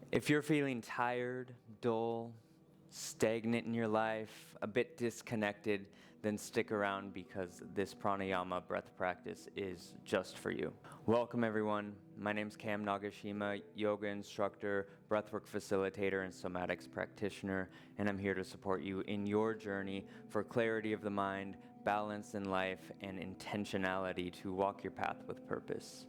If you're feeling tired, dull, stagnant in your life, a bit disconnected, then stick around because this pranayama breath practice is just for you. Welcome everyone. My name's Cam Nagashima, yoga instructor, breathwork facilitator, and somatics practitioner, and I'm here to support you in your journey for clarity of the mind, balance in life, and intentionality to walk your path with purpose.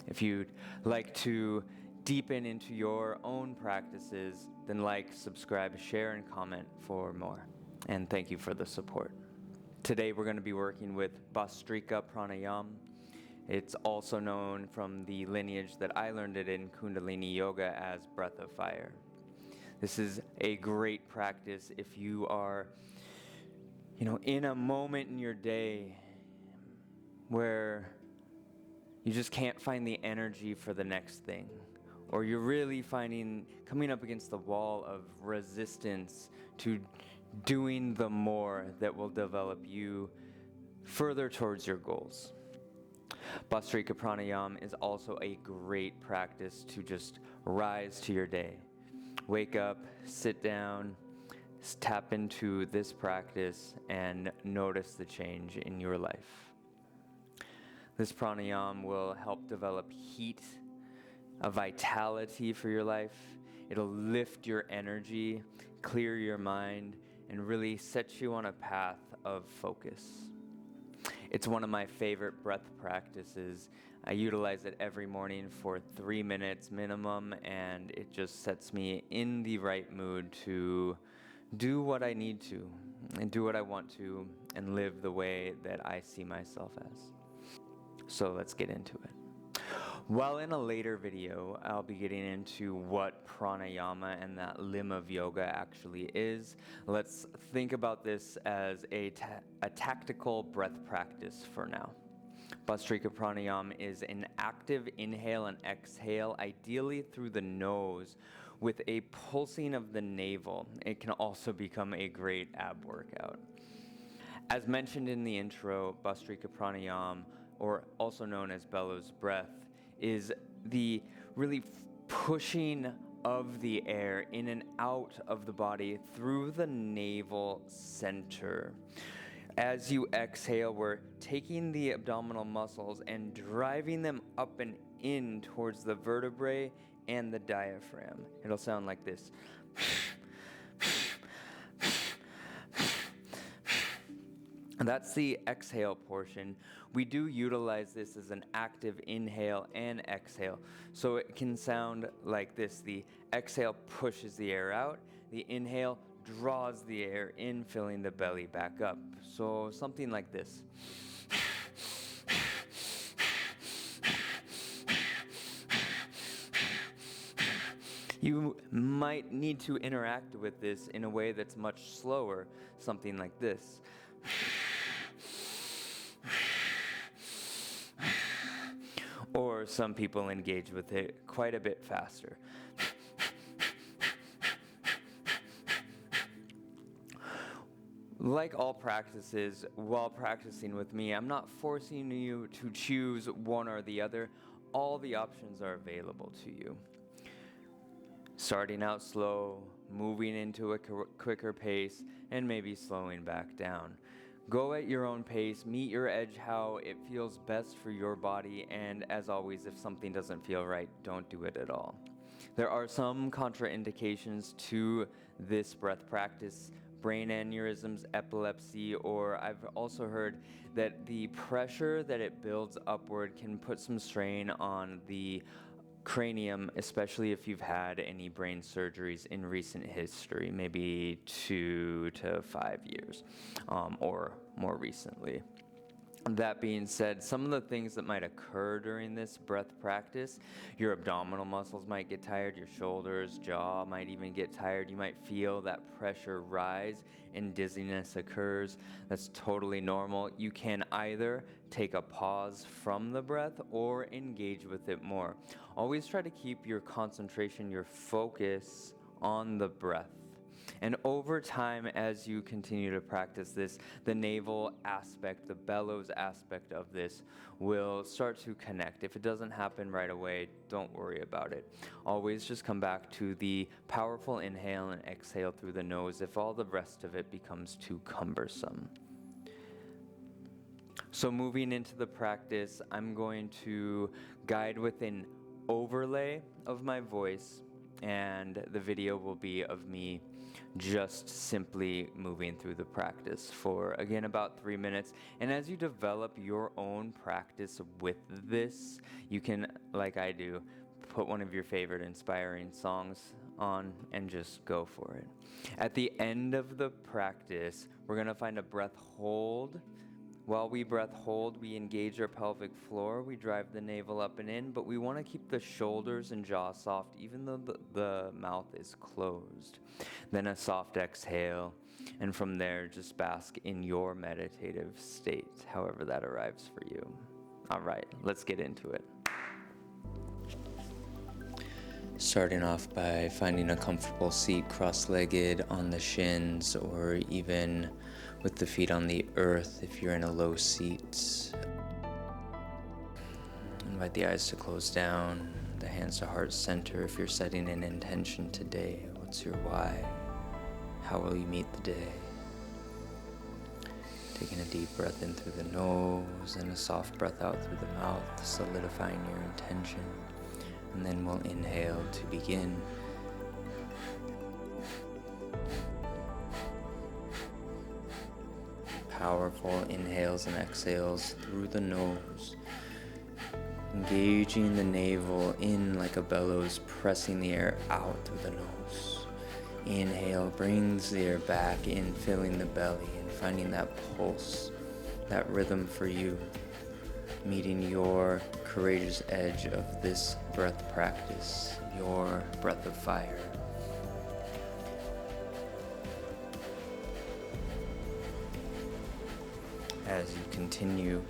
If you'd like to deepen into your own practices, then like, subscribe, share, and comment for more. And thank you for the support. Today we're going to be working with Bhastrika Pranayama. It's also known from the lineage that I learned it in Kundalini Yoga as breath of fire. This is a great practice if you are, in a moment in your day where you just can't find the energy for the next thing, or you're really coming up against the wall of resistance to doing the more that will develop you further towards your goals. Bhastrika Pranayama is also a great practice to just rise to your day. Wake up, sit down, tap into this practice, and notice the change in your life. This pranayama will help develop heat, a vitality for your life. It'll lift your energy, clear your mind, and really set you on a path of focus. It's one of my favorite breath practices. I utilize it every morning for 3 minutes minimum, and it just sets me in the right mood to do what I need to, and do what I want to, and live the way that I see myself as. So let's get into it. While in a later video, I'll be getting into what pranayama and that limb of yoga actually is. Let's think about this as a tactical breath practice for now. Bhastrika Pranayama is an active inhale and exhale, ideally through the nose, with a pulsing of the navel. It can also become a great ab workout. As mentioned in the intro, Bhastrika Pranayama, or also known as bellows breath, is the really pushing of the air in and out of the body through the navel center. As you exhale, we're taking the abdominal muscles and driving them up and in towards the vertebrae and the diaphragm. It'll sound like this. That's the exhale portion. We do utilize this as an active inhale and exhale. So it can sound like this. The exhale pushes the air out. The inhale draws the air in, filling the belly back up. So something like this. You might need to interact with this in a way that's much slower, something like this. Or some people engage with it quite a bit faster. Like all practices, while practicing with me, I'm not forcing you to choose one or the other. All the options are available to you. Starting out slow, moving into a quicker pace, and maybe slowing back down. Go at your own pace, meet your edge how it feels best for your body, and as always, if something doesn't feel right, don't do it at all. There are some contraindications to this breath practice: brain aneurysms, epilepsy, or I've also heard that the pressure that it builds upward can put some strain on the cranium, especially if you've had any brain surgeries in recent history, maybe 2 to 5 years, or more recently. That being said, some of the things that might occur during this breath practice: your abdominal muscles might get tired, your shoulders, jaw might even get tired. You might feel that pressure rise and dizziness occurs. That's totally normal. You can either take a pause from the breath or engage with it more. Always try to keep your concentration, your focus on the breath. And over time, as you continue to practice this, the navel aspect, the bellows aspect of this will start to connect. If it doesn't happen right away, don't worry about it. Always just come back to the powerful inhale and exhale through the nose if all the rest of it becomes too cumbersome. So moving into the practice, I'm going to guide with an overlay of my voice, and the video will be of me just simply moving through the practice for, again, about 3 minutes. And as you develop your own practice with this, you can, like I do, put one of your favorite inspiring songs on and just go for it. At the end of the practice, we're going to find a breath hold. While we breath hold, we engage our pelvic floor, we drive the navel up and in, but we want to keep the shoulders and jaw soft even though the mouth is closed. Then a soft exhale, and from there just bask in your meditative state, however that arrives for you. All right, let's get into it. Starting off by finding a comfortable seat cross-legged on the shins, or even with the feet on the earth if you're in a low seat. Invite the eyes to close down, the hands to heart center if you're setting an intention today. What's your why? How will you meet the day? Taking a deep breath in through the nose and a soft breath out through the mouth, solidifying your intention. And then we'll inhale to begin. Powerful inhales and exhales through the nose, engaging the navel in like a bellows, pressing the air out through the nose. Inhale brings the air back in, filling the belly and finding that pulse, that rhythm for you, meeting your courageous edge of this breath practice, your breath of fire. As you continue,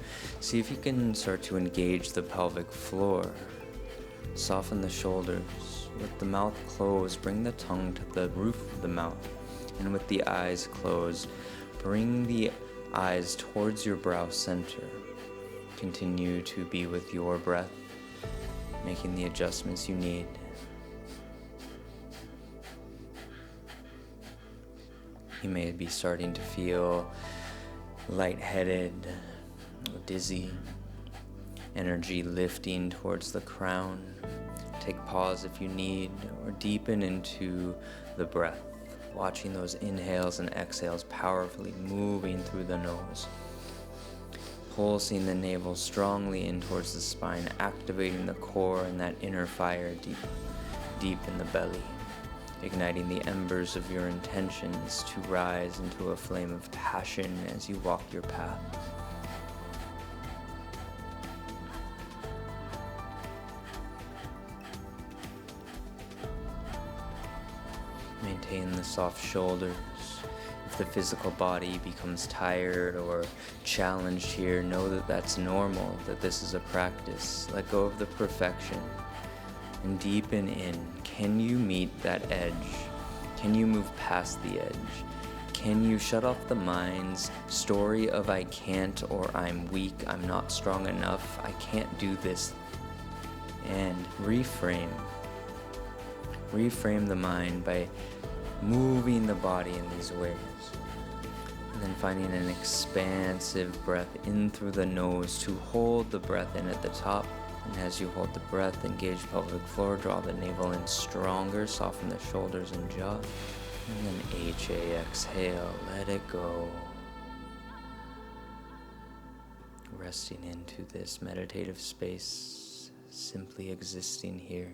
see if you can start to engage the pelvic floor. Soften the shoulders. With the mouth closed, bring the tongue to the roof of the mouth. And with the eyes closed, bring the eyes towards your brow center. Continue to be with your breath, making the adjustments you need. You may be starting to feel lightheaded, dizzy, energy lifting towards the crown. Take pause if you need, or deepen into the breath, watching those inhales and exhales powerfully moving through the nose. Pulsing the navel strongly in towards the spine, activating the core and that inner fire deep in the belly. Igniting the embers of your intentions to rise into a flame of passion as you walk your path. Maintain the soft shoulders. If the physical body becomes tired or challenged here, know that that's normal, that this is a practice. Let go of the perfection and deepen in. Can you meet that edge? Can you move past the edge? Can you shut off the mind's story of I can't, or I'm weak, I'm not strong enough, I can't do this, and reframe. Reframe the mind by moving the body in these ways. And then finding an expansive breath in through the nose to hold the breath in at the top. And as you hold the breath, engage pelvic floor, draw the navel in stronger, soften the shoulders and jaw. And then HA, exhale, let it go. Resting into this meditative space, simply existing here.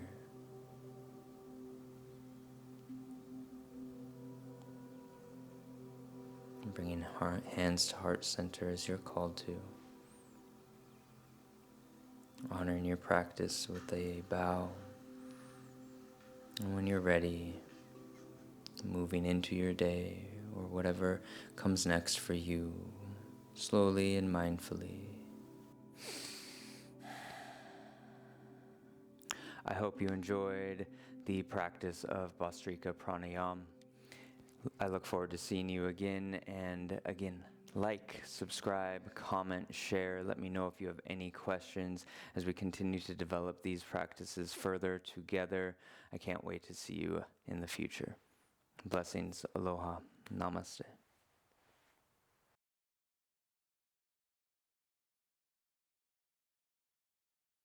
And bringing hands to heart center as you're called to. Honoring your practice with a bow. And when you're ready, moving into your day or whatever comes next for you, slowly and mindfully. I hope you enjoyed the practice of Bhastrika Pranayama. I look forward to seeing you again, and again, like, subscribe, comment, share. Let me know if you have any questions as we continue to develop these practices further together. I can't wait to see you in the future. Blessings. Aloha. Namaste.